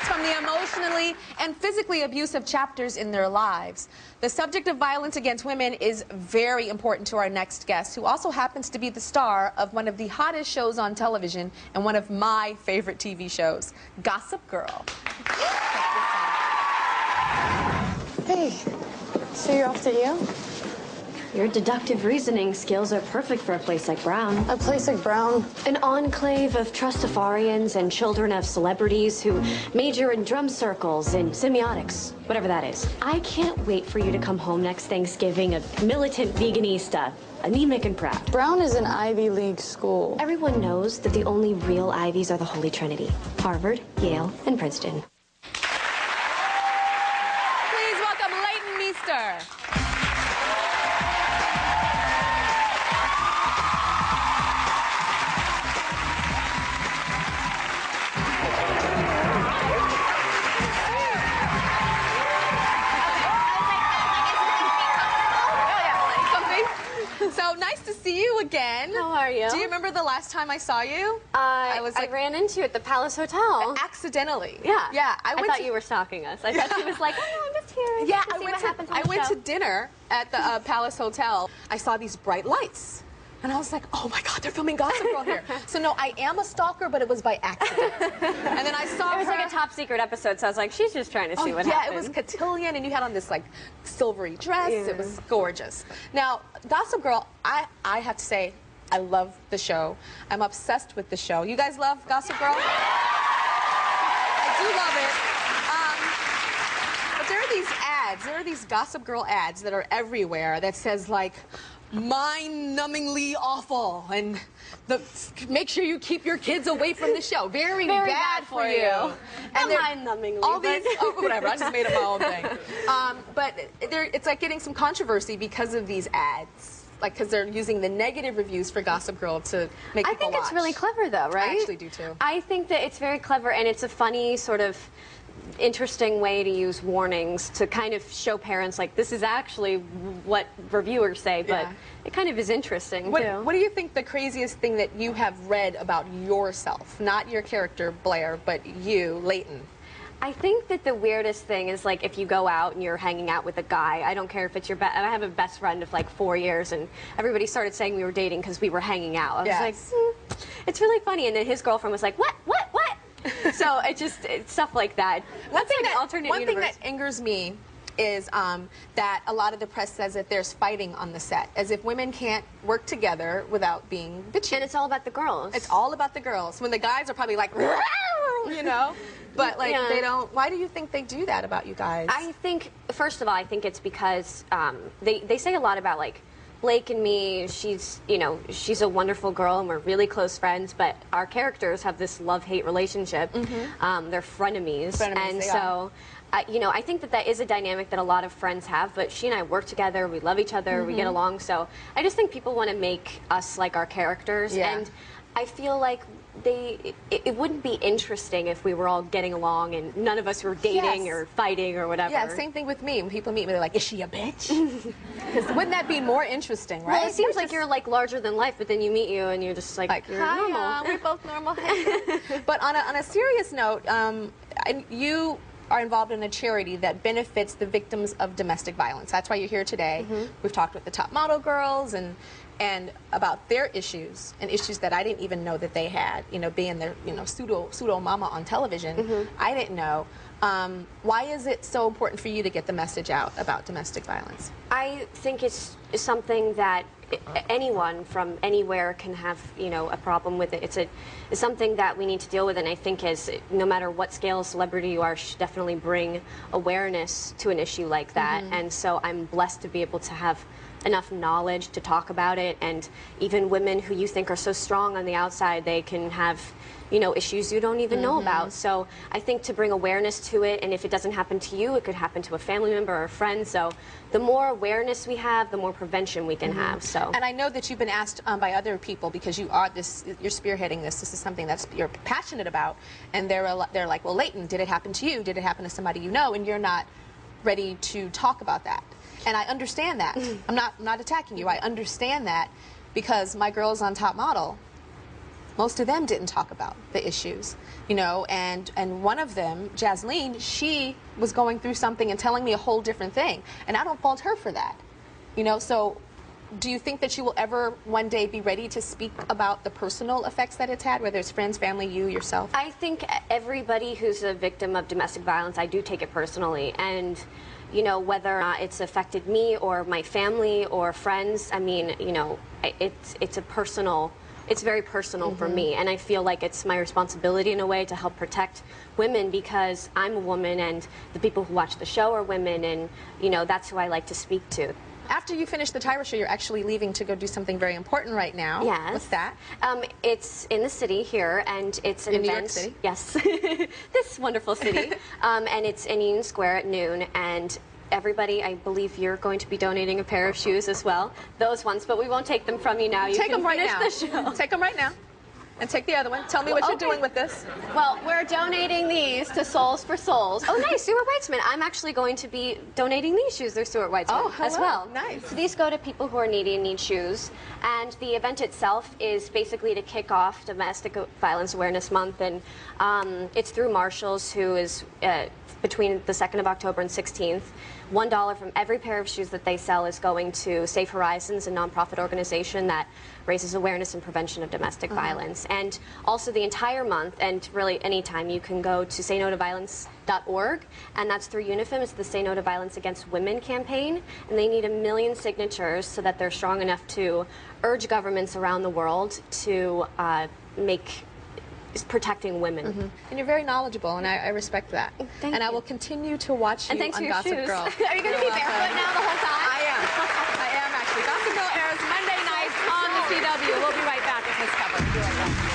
from the emotionally and physically abusive chapters in their lives. The subject of violence against women is very important to our next guest, who also happens to be the star of one of the hottest shows on television and one of my favorite TV shows, Gossip Girl. Hey, so you're off to Yale? Your deductive reasoning skills are perfect for a place like Brown. A place like Brown? An enclave of trustafarians and children of celebrities who major in drum circles and semiotics, whatever that is. I can't wait for you to come home next Thanksgiving, a militant veganista, anemic and proud. Brown is an Ivy League school. Everyone knows that the only real Ivies are the Holy Trinity: Harvard, Yale, and Princeton. Please welcome Leighton Meester. So nice to see you again. How are you? Do you remember the last time I saw you? I ran into you at the Palace Hotel. Accidentally. Yeah. Yeah. I thought you were stalking us. I thought she was like, oh, I'm just here. Yeah, I went to dinner at the Palace Hotel. I saw these bright lights. And I was like, oh my God, they're filming Gossip Girl here. So no, I am a stalker, but it was by accident. And then I saw It was like a top secret episode, so I was like, she's just trying to see what yeah, happened. it was cotillion, and you had on this like silvery dress. Yeah. It was gorgeous. Now, Gossip Girl, I have to say, I love the show. I'm obsessed with the show. You guys love Gossip Girl? I do love it. But there are these ads, there are these Gossip Girl ads that are everywhere that says like, mind-numbingly awful, and make sure you keep your kids away from the show. Very bad for you. And mind-numbingly. All these, oh, whatever. I just made up my own thing. But it's like getting some controversy because of these ads. Like, because they're using the negative reviews for Gossip Girl to make people watch. I think it's really clever, though, right? I actually do, too. I think that it's very clever, and it's a funny sort of interesting way to use warnings to kind of show parents, like, this is actually what reviewers say, but it kind of is interesting, too. What do you think the craziest thing that you have read about yourself? Not your character, Blair, but you, Leighton. I think that the weirdest thing is, like, if you go out and you're hanging out with a guy, I don't care if it's your I have a best friend of, like, 4 years, and everybody started saying we were dating because we were hanging out. I was like, it's really funny. And then his girlfriend was like, what? So it's stuff like that. One thing that angers me is that a lot of the press says that there's fighting on the set, as if women can't work together without being bitchy. And it's all about the girls. It's all about the girls. When the guys are probably like, you know, but like they don't. Why do you think they do that about you guys? I think, first of all, I think it's because they say a lot about, like, Blake and me, she's a wonderful girl and we're really close friends, but our characters have this love-hate relationship. They're frenemies. And so, I think that is a dynamic that a lot of friends have, but she and I work together, we love each other, we get along, so I just think people want to make us like our characters, and I feel like it wwouldn't be interesting if we were all getting along and none of us were dating or fighting or whatever. Yeah, same thing with me. When people meet me, they're like, is she a bitch? Because wouldn't that be more interesting, right? Well, it seems like you're, like, larger than life, but then you meet you and you're just like you're normal. We're both normal. But on a serious note, you are involved in a charity that benefits the victims of domestic violence. That's why you're here today. We've talked with the top model girls and about their issues, and issues that I didn't even know that they had, being their, pseudo mama on television. I didn't know. Why is it so important for you to get the message out about domestic violence? I think it's something that anyone from anywhere can have, a problem with it. It's something that we need to deal with, and I think no matter what scale of celebrity you are, should definitely bring awareness to an issue like that. And so I'm blessed to be able to have enough knowledge to talk about it, and even women who you think are so strong on the outside, they can have issues you don't even know about. So I think to bring awareness to it, and if it doesn't happen to you, it could happen to a family member or a friend. So the more awareness we have, the more prevention we can have. So. And I know that you've been asked by other people, because you're spearheading this. This is something you're passionate about, and they're like, well, Leighton, did it happen to you? Did it happen to somebody you know? And you're not ready to talk about that. And I understand that. I'm not attacking you. I understand that, because my girls on Top Model, most of them didn't talk about the issues, you know, and one of them, Jasleen, she was going through something and telling me a whole different thing, and I don't fault her for that, you know. So do you think that you will ever one day be ready to speak about the personal effects that it's had, whether it's friends, family, you, yourself? I think everybody who's a victim of domestic violence, I do take it personally, and you know, whether or not it's affected me or my family or friends, I mean, you know, it's a personal, it's very personal for me, and I feel like it's my responsibility in a way to help protect women because I'm a woman and the people who watch the show are women, and you know, that's who I like to speak to. After you finish the Tyra show, you're actually leaving to go do something very important right now. Yes. What's that? It's in the city here, and it's an in event. New York City? Yes. This wonderful city. And it's in Union Square at noon, and everybody, I believe you're going to be donating a pair of shoes as well. Those ones, but we won't take them from you now. You Take can them right finish now. the show. Take them right now. And take the other one. Tell me what you're Okay. doing with this. Well, we're donating these to Souls for Souls. Oh, nice, Stuart Weitzman. I'm actually going to be donating these shoes. They're Stuart Weitzman Oh, hello. as well. Nice. So these go to people who are needy and need shoes. And the event itself is basically to kick off Domestic Violence Awareness Month, and it's through Marshalls, who is between the 2nd of October and 16th. $1 from every pair of shoes that they sell is going to Safe Horizons, a nonprofit organization that raises awareness and prevention of domestic violence. And also the entire month, and really anytime, you can go to saynotoviolence.org, and that's through UNIFEM. It's the Say No to Violence Against Women campaign, and they need 1 million signatures so that they're strong enough to urge governments around the world to make protecting women. And you're very knowledgeable, and I respect that. Thank and I you. will continue to watch you And thanks on for your Gossip shoes. Girl. Are you going to be You're welcome. barefoot now the whole time? I am. I am actually. Gossip Girl airs Monday nights on the CW. We'll be right back with this cover. Be right back.